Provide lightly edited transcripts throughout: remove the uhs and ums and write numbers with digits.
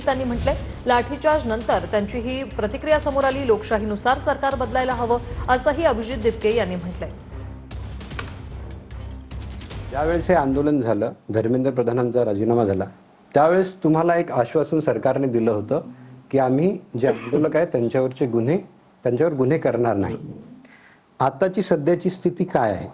त्यांनी म्हटलंय। लाठीचार्ज नंतर त्यांची ही प्रतिक्रिया समोर आली। लोकशाहीनुसार सरकार बदलायला हवं असंही अभिजित दिपके यांनी म्हटलंय। ज्यावेळेस हे आंदोलन झालं, धर्मेंद्र प्रधानांचा राजीनामा झाला, त्यावेळेस तुम्हाला एक आश्वासन सरकारने दिलं होतं की आम्ही जे आंदोलक आहेत त्यांच्यावर गुन्हे करणार नाही। आताची सध्याची स्थिती काय आहे?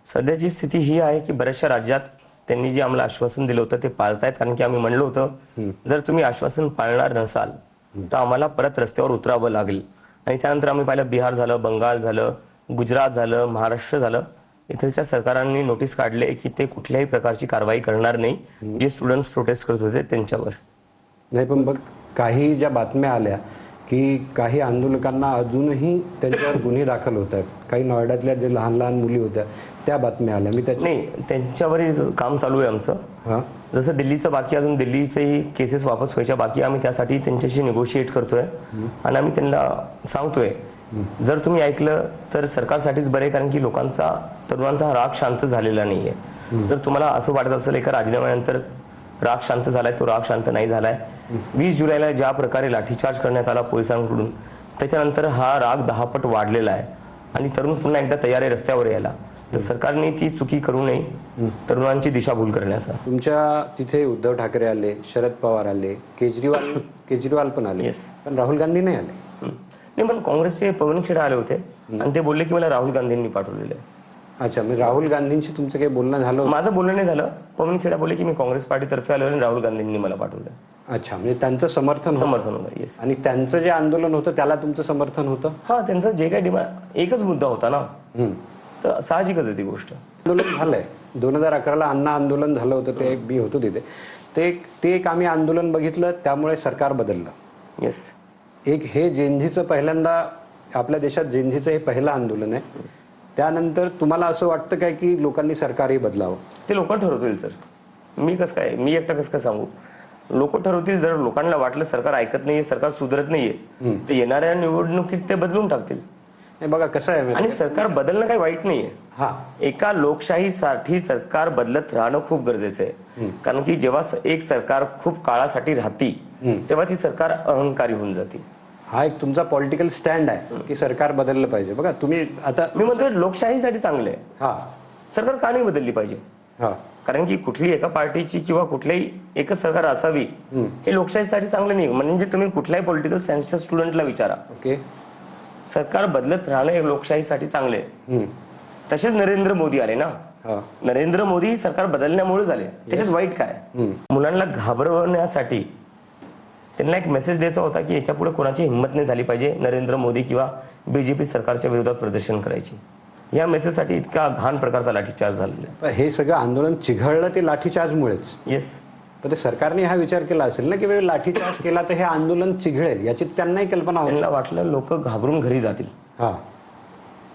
सध्याची स्थिती ही आहे की बऱ्याचशा राज्यात त्यांनी जे आम्हाला आश्वासन दिलं होतं ते पाळतायत, कारण की आम्ही म्हणलो होतं जर तुम्ही आश्वासन पाळणार नसाल तर आम्हाला परत रस्त्यावर उतरावं लागेल। आणि त्यानंतर आम्ही पाहिलं बिहार झालं, बंगाल झालं, गुजरात झालं, महाराष्ट्र झालं, इथलच्या सरकारांनी नोटीस काढले की ते कुठल्याही प्रकारची कारवाई करणार नाही जे स्टुडंट्स प्रोटेस्ट करत होते त्यांच्यावर। नाही, पण बघ काही ज्या बातम्या आल्या की काही आंदोलकांना अजूनही त्यांच्यावर गुन्हे दाखल होत आहेत, काही नोएडातल्या जे लहान लहान मुली होत्या त्या बातम्या आल्या। नाही, त्यांच्यावरही काम चालू आहे आमचं। जसं दिल्लीचं बाकी, अजून दिल्लीचेही केसेस वापस व्हायच्या बाकी, आम्ही त्यासाठी त्यांच्याशी निगोशिएट करतोय आणि आम्ही त्यांना सांगतोय जर तुम्ही ऐकलं तर सरकारसाठीच बरे, कारण की तरुणांचा हा राग शांत झालेला नाहीये। जर तुम्हाला असं वाटत असेल एका राजीनाम्यानंतर राग शांत झालाय, तो राग शांत नाही झालाय। 20 जुलैला ज्या प्रकारे लाठीचार्ज करण्यात आला पोलिसांकडून, त्याच्यानंतर हा राग 10 पट वाढलेला आहे आणि तरुण पुन्हा एकदा तयार आहे रस्त्यावर यायला। तर सरकारने ती चुकी करू नये, तरुणांची दिशाभूल करण्याचा। तुमच्या तिथे उद्धव ठाकरे आले, शरद पवार आले, केजरीवाल पण आले, पण राहुल गांधी नाही आले। नाही, पण काँग्रेसचे पवन खेडा आले होते आणि ते बोलले की मला राहुल गांधींनी पाठवलेलं आहे। अच्छा, मी राहुल गांधींशी तुमचं काही बोलणं झालं? माझं बोलणं नाही झालं। पवन खेडा बोलले की मी काँग्रेस पार्टीतर्फे आलो आणि राहुल गांधींनी मला पाठवलं। अच्छा, म्हणजे त्यांचं समर्थन होतं। येस। आणि त्यांचं जे आंदोलन होतं त्याला तुमचं समर्थन होतं? हा, त्यांचा जे काही डिमांड, एकच मुद्दा होता ना, तर साहजिकच आहे ती गोष्ट। आंदोलन झालंय 2011ला अण्णा आंदोलन झालं होतं, ते मी होतो तिथे, ते एक आम्ही आंदोलन बघितलं, त्यामुळे सरकार बदललं। येस। एक हे जेनझीचं पहिल्यांदा आपल्या देशात जेनझीचं हे पहिलं आंदोलन आहे। त्यानंतर तुम्हाला असं वाटतं काय की लोकांनी सरकारही बदलावं? ते लोक ठरवतील सर, मी एकटा कसं काय सांगू? लोक ठरवतील। जर लोकांना वाटलं सरकार ऐकत नाहीये, सरकार सुधरत नाहीये, तर येणाऱ्या निवडणुकीत ते बदलून टाकतील। बघा कसं आहे, आणि सरकार बदलणं काही वाईट नाहीये। हा, एका लोकशाहीसाठी सरकार बदलत राहणं खूप गरजेचं आहे, कारण की जेव्हा एक सरकार खूप काळासाठी राहती तेव्हा ती सरकार अहंकारी होऊन जाते। हा एक तुमचा पॉलिटिकल स्टँड आहे की सरकार बदललं पाहिजे। बघा तुम्ही आता, मी म्हणतो लोकशाहीसाठी चांगलं आहे, हा, सरकार का नाही बदलली पाहिजे? हा, कारण की कुठली एका पार्टीची किंवा कुठल्याही एकच सरकार असावी हे लोकशाहीसाठी चांगलं नाही। म्हणजे तुम्ही कुठल्याही पॉलिटिकल सायन्सच्या स्टुडंटला विचारा, ओके, सरकार बदलत राहणं हे लोकशाहीसाठी चांगले आहे। तसेच नरेंद्र मोदी आले ना, नरेंद्र मोदी सरकार बदलण्यामुळे झाले, त्याच्यात वाईट काय? मुलांना घाबरवण्यासाठी त्यांना एक मेसेज द्यायचा होता की याच्या पुढे कोणाची हिंमत नाही झाली पाहिजे नरेंद्र मोदी किंवा बीजेपी सरकारच्या विरोधात प्रदर्शन करायची। या मेसेजसाठी इतका घाण प्रकारचा लाठीचार्ज झालेला आहे। हे सगळं आंदोलन चिघळलं ते लाठीचार्जमुळेच। येस। पण ते सरकारने हा विचार केला असेल ना की लाठीचार्ज केला तर हे आंदोलन चिघळेल, याची त्यांनाही कल्पना होती। त्यांना वाटलं लोक घाबरून घरी जातील। हा,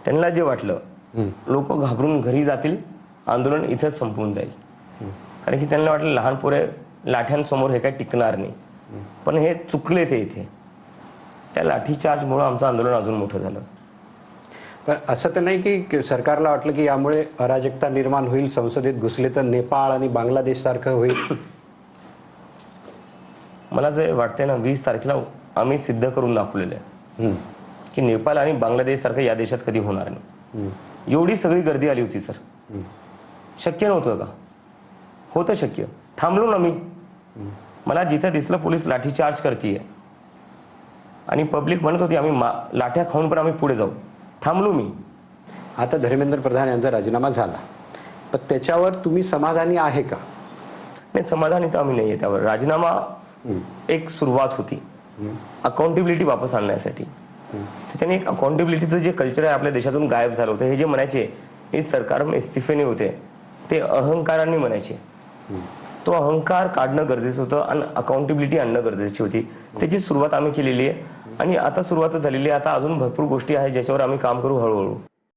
त्यांना जे वाटलं लोक घाबरून घरी जातील, आंदोलन इथेच संपून जाईल, कारण की त्यांना वाटलं लहान पोरे लाठ्यांसमोर हे काही टिकणार नाही। पण हे चुकले ते इथे, त्या लाठीचार्जमुळे आमचं आंदोलन अजून मोठं झालं। पण असं तर नाही की सरकारला वाटलं की यामुळे अराजकता निर्माण होईल, संसदेत घुसले तर नेपाळ आणि बांगलादेश सारखं होईल? मला जे वाटतंय ना, 20 तारखेला आम्ही सिद्ध करून दाखवलेलं आहे की नेपाळ आणि बांगलादेश सारखं या देशात कधी होणार नाही। एवढी सगळी गर्दी आली होती सर, शक्य नव्हतं का? होतं शक्य, थांबलो ना मी। मला जिथं दिसलं पोलीस लाठीचार्ज करतीये आणि पब्लिक म्हणत होती आम्ही लाठ्या खाऊन पण आम्ही पुढे जाऊ, थांबलो मी। आता धर्मेंद्र प्रधान यांचा राजीनामा झाला, पण त्याच्यावर तुम्ही समाधानी आहे का? नाही, समाधानी तर आम्ही नाहीये त्यावर। राजीनामा एक सुरुवात होती अकाउंटेबिलिटी वापस आणण्यासाठी। त्याच्याने एक अकाउंटेबिलिटीचं जे कल्चर आहे आपल्या देशातून गायब झालं होतं। हे जे म्हणायचे हे सरकार में इस्तीफे नाही होते, ते अहंकाराने म्हणायचे। तो अहंकार काढणं गरजेचं होतं आणि अकाउंटेबिलिटी आणणं गरजेची होती। त्याची सुरुवात आम्ही केलेली आहे आणि आता सुरुवात झालेली आहे। आता अजून भरपूर गोष्टी आहेत ज्याच्यावर आम्ही काम करू हळूहळू।